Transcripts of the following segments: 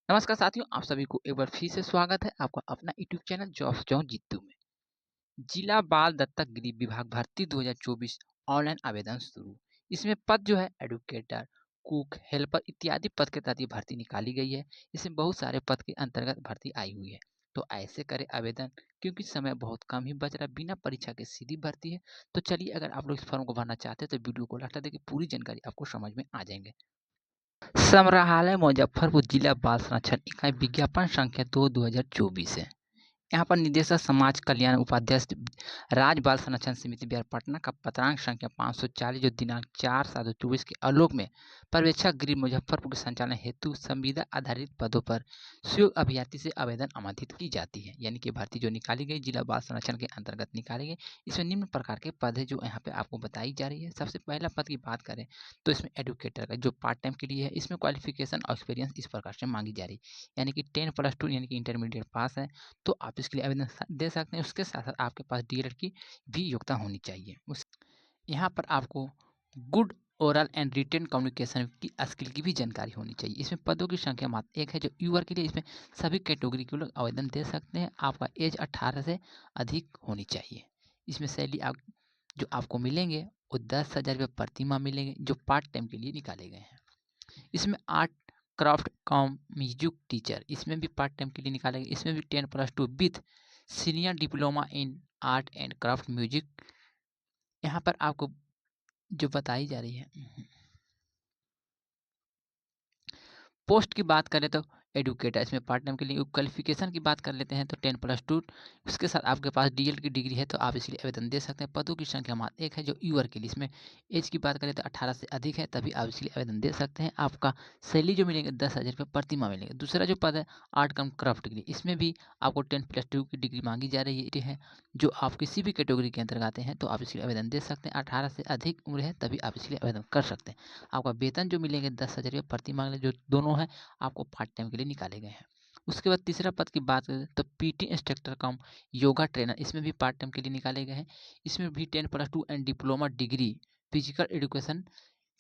नमस्कार साथियों, आप सभी को एक बार फिर से स्वागत है आपका अपना YouTube channel jobs John Jeetu में। जिला बाल दत्तक गृह विभाग भर्ती 2024 ऑनलाइन आवेदन शुरू। इसमें पद जो है एडुकेटर, कुक, हेल्पर इत्यादि पद के तहत ये भर्ती निकाली गई है। इसमें बहुत सारे पद के अंतर्गत भर्ती आई हुई है। तो ऐसे करें आवेदन, क्योंकि समय बहुत कम ही बच रहा है, बिना परीक्षा के सीधी भर्ती है। तो चलिए, अगर आप लोग इस फॉर्म को भरना चाहते हैं तो वीडियो को लास्ट तक देखिए, पूरी जानकारी आपको समझ में आ जाएंगे। संग्रहालय मुजफ्फरपुर जिला बाल संरक्षण इकाई विज्ञापन संख्या 2/2024 है। यहाँ पर निदेशक समाज कल्याण उपाध्यक्ष राज्य बाल संरक्षण समिति बिहार पटना का पत्रांक संख्या 540 जो दिनांक 4/7/24 के आलोक में पर्यवेक्षक गृह मुजफ्फरपुर के संचालन हेतु संविदा आधारित पदों पर सुयोग्य अभ्यर्थी से आवेदन आमंत्रित की जाती है। यानी कि भर्ती जो निकाली गई जिला बाल संरक्षण के अंतर्गत निकाली गई। इसमें निम्न प्रकार के पद है जो यहाँ पे आपको बताई जा रही है। सबसे पहला पद की बात करें तो इसमें एडुकेटर का जो पार्ट टाइम के लिए है। इसमें क्वालिफिकेशन और एक्सपीरियंस इस प्रकार से मांगी जा रही है, यानी कि 10+2 यानी कि इंटरमीडिएट पास है तो आप इसके लिए आवेदन दे सकते हैं। उसके साथ साथ आपके पास डीएलएड की भी योग्यता होनी चाहिए। यहाँ पर आपको good oral and written communication की स्किल की भी जानकारी होनी चाहिए। इसमें पदों की संख्या मात्र एक है जो यूआर के लिए। इसमें सभी कैटेगरी के लोग आवेदन दे सकते हैं। आपका एज 18 से अधिक होनी चाहिए। इसमें सैलरी जो आपको मिलेंगे वो 10,000 रुपये प्रति माह मिलेंगे, जो पार्ट टाइम के लिए निकाले गए हैं। इसमें art craft com music teacher इसमें भी पार्ट टाइम के लिए निकाले गए। इसमें भी 10+2 with senior diploma in art and craft music यहाँ पर आपको जो बताई जा रही है। पोस्ट की बात करें तो एडुकेटर, इसमें पार्ट टाइम के लिए क्वालिफिकेशन की बात कर लेते हैं तो 10+2 उसके साथ आपके पास डीएल की डिग्री है तो आप इसके लिए आवेदन दे सकते हैं। पदों की संख्या मात्र एक है जो यूआर के लिए। इसमें एज की बात करें तो 18 से अधिक है तभी आप इसके लिए आवेदन दे सकते हैं। आपका सैलरी जो मिलेंगे 10,000 रुपये प्रति माह मिलेंगे। दूसरा जो पद है आर्ट कम क्राफ्ट के लिए, इसमें भी आपको 10+2 की डिग्री मांगी जा रही है। जो आप किसी भी कैटेगरी के अंतर्गत आते हैं तो आप इसके लिए आवेदन दे सकते हैं। 18 से अधिक उम्र है तभी आप इसके लिए आवेदन कर सकते हैं। आपका वेतन जो मिलेंगे 10,000 रुपये प्रति माह, जो दोनों है आपको पार्ट टाइम के लिए निकाले गए हैं। उसके बाद तीसरा पद की बात करें तो पीटी इंस्ट्रक्टर कम योगा ट्रेनर, इसमें भी पार्ट टाइम के लिए निकाले गए हैं। इसमें भी 10+2 and diploma degree physical education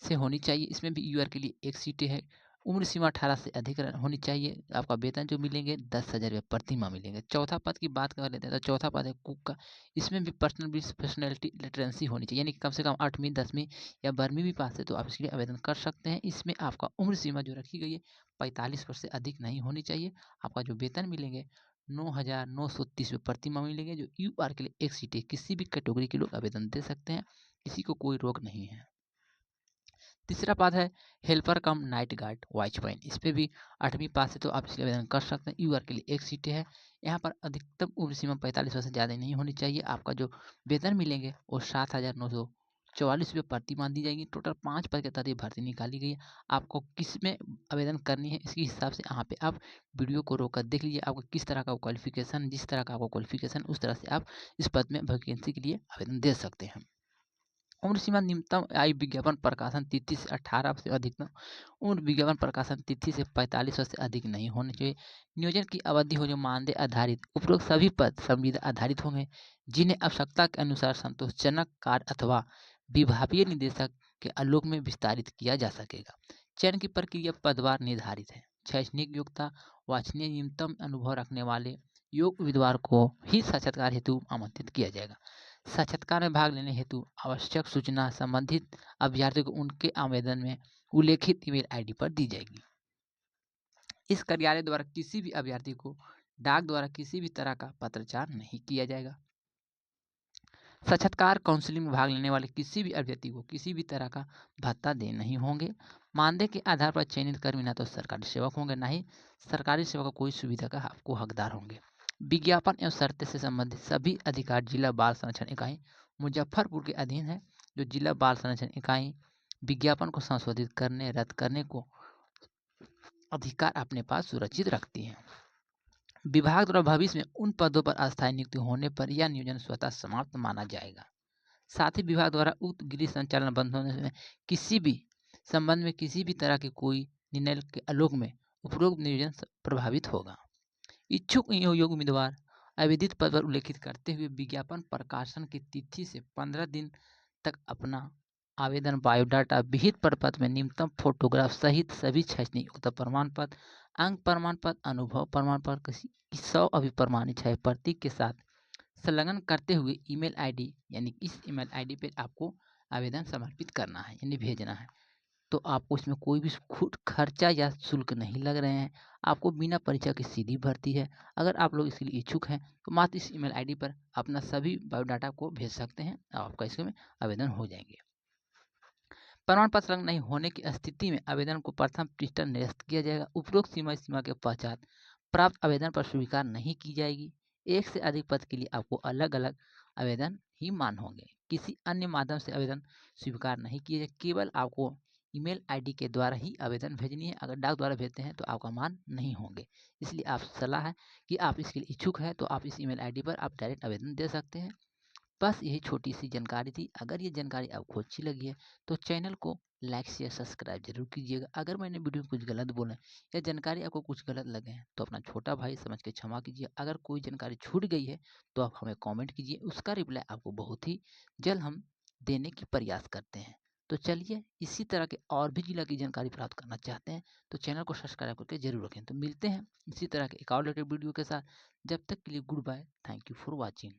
से होनी चाहिए। इसमें भी यूआर के लिए एक सीटें है। उम्र सीमा 18 से अधिक होनी चाहिए। आपका वेतन जो मिलेंगे 10,000 रुपये प्रति माह मिलेंगे। चौथा पद की बात कर लेते हैं तो चौथा पद है कुक का। इसमें भी पर्सनैलिटी लिटरेंसी होनी चाहिए, यानी कि कम से कम 8वीं 10वीं या 12वीं भी पास है तो आप इसके लिए आवेदन कर सकते हैं। इसमें आपका उम्र सीमा जो रखी गई है 45 वर्ष से अधिक नहीं होनी चाहिए। आपका जो वेतन मिलेंगे 9,930 रुपये प्रति माह मिलेंगे, जो यूआर के लिए एक सीट है। किसी भी कैटेगरी के लोग आवेदन दे सकते हैं, किसी को कोई रोक नहीं है। तीसरा पद है हेल्पर कम नाइट गार्ड वॉचमैन। इस पे भी 8वीं पास है तो आप इसलिए आवेदन कर सकते हैं। यूआर के लिए एक सीटें है। यहाँ पर अधिकतम उम्र सीमा 45 वर्ष से ज़्यादा नहीं होनी चाहिए। आपका जो वेतन मिलेंगे वो 7,944 रुपये प्रति माह दी जाएगी। टोटल 5 पद के तहत ये भर्ती निकाली गई है। आपको किस में आवेदन करनी है इसके हिसाब से यहाँ पे आप वीडियो को रोक कर देख लीजिए। आपको किस तरह का क्वालिफिकेशन, जिस तरह का आपको क्वालिफिकेशन उस तरह से आप इस पद में वैकेंसी के लिए आवेदन दे सकते हैं। उम्र सीमा न्यूनतम आयु विज्ञापन प्रकाशन तिथि से 18 से अधिकतम उम्र विज्ञापन प्रकाशन तिथि से 45 वर्ष से अधिक नहीं होनी चाहिए। नियोजन की अवधि हो जो मानदेय आधारित। उपरोक्त सभी पद संविदा आधारित होंगे, जिन्हें आवश्यकता के अनुसार संतोषजनक कार्य अथवा विभागीय निदेशक के आलोक में विस्तारित किया जा सकेगा। चयन की प्रक्रिया पदवार निर्धारित है। शैक्षणिक योग्यता वांछनीय न्यूनतम अनुभव रखने वाले योग्य उम्मीदवार को ही साक्षात्कार हेतु आमंत्रित किया जाएगा। साक्षात्कार में भाग लेने हेतु आवश्यक सूचना संबंधित अभ्यर्थी को उनके आवेदन में उल्लेखित ईमेल आईडी पर दी जाएगी। इस कार्यालय द्वारा किसी भी अभ्यर्थी को डाक द्वारा किसी भी तरह का पत्राचार नहीं किया जाएगा। साक्षात्कार काउंसलिंग में भाग लेने वाले किसी भी अभ्यर्थी को किसी भी तरह का भत्ता दे नहीं होंगे। मानदेय के आधार पर चयनित कर्मी ना तो सरकारी सेवक होंगे, ना ही सरकारी सेवा का कोई सुविधा का आपको हकदार होंगे। विज्ञापन एवं शर्तें से संबंधित सभी अधिकार जिला बाल संरक्षण इकाई मुजफ्फरपुर के अधीन है। जो जिला बाल संरक्षण इकाई विज्ञापन को संशोधित करने, रद्द करने को अधिकार अपने पास सुरक्षित रखती है। विभाग द्वारा भविष्य में उन पदों पर अस्थायी नियुक्ति होने पर यह नियोजन स्वतः समाप्त माना जाएगा। साथ ही विभाग द्वारा उक्त गृह संचालन बंद होने से किसी भी संबंध में किसी भी तरह के कोई निर्णय के आलोक में उपरोक्त नियोजन प्रभावित होगा। इच्छुक योग्य उम्मीदवार आवेदित पद पर उल्लेखित करते हुए विज्ञापन प्रकाशन की तिथि से 15 दिन तक अपना आवेदन बायोडाटा विहित प्रपत्र में न्यूनतम फोटोग्राफ सहित सभी शैक्षणिक योग्यता प्रमाण पत्र अंक प्रमाण पत्र, अनुभव प्रमाण पत्र, किसी की 100 अभिप्रमाणित छाया प्रतीक के साथ संलग्न करते हुए ईमेल आईडी, यानी इस ईमेल आईडी पे आपको आवेदन समर्पित करना है यानी भेजना है। तो आपको इसमें कोई भी खुद खर्चा या शुल्क नहीं लग रहे हैं। आपको बिना परीक्षा की सीधी भर्ती है। अगर आप लोग इसके लिए इच्छुक हैं तो मात्र इस ईमेल आईडी पर अपना सभी बायोडाटा को भेज सकते हैं और आपका इसमें आवेदन हो जाएंगे। प्रमाण पत्र संलग्न नहीं होने की स्थिति में आवेदन को प्रथम पृष्ठ निरस्त किया जाएगा। उपरोक्त सीमा के पश्चात प्राप्त आवेदन पर स्वीकार नहीं की जाएगी। एक से अधिक पद के लिए आपको अलग अलग आवेदन ही मान होंगे। किसी अन्य माध्यम से आवेदन स्वीकार नहीं किए जाए। केवल आपको ईमेल आईडी के द्वारा ही आवेदन भेजनी है। अगर डाक द्वारा भेजते हैं तो आपका मान नहीं होंगे। इसलिए आप सलाह है कि आप इसके लिए इच्छुक हैं तो आप इस ईमेल आईडी पर आप डायरेक्ट आवेदन दे सकते हैं। बस यही छोटी सी जानकारी थी। अगर ये जानकारी आपको अच्छी लगी है तो चैनल को लाइक शेयर सब्सक्राइब जरूर कीजिएगा। अगर मैंने वीडियो में कुछ गलत बोला है या जानकारी आपको कुछ गलत लगे हैं तो अपना छोटा भाई समझ के क्षमा कीजिए। अगर कोई जानकारी छूट गई है तो आप हमें कमेंट कीजिए, उसका रिप्लाई आपको बहुत ही जल्द हम देने की प्रयास करते हैं। तो चलिए, इसी तरह के और भी जिला की जानकारी प्राप्त करना चाहते हैं तो चैनल को सब्सक्राइब करके जरूर रखें। तो मिलते हैं इसी तरह के एक और रिलेटेड वीडियो के साथ। जब तक के लिए goodbye. Thank you for watching.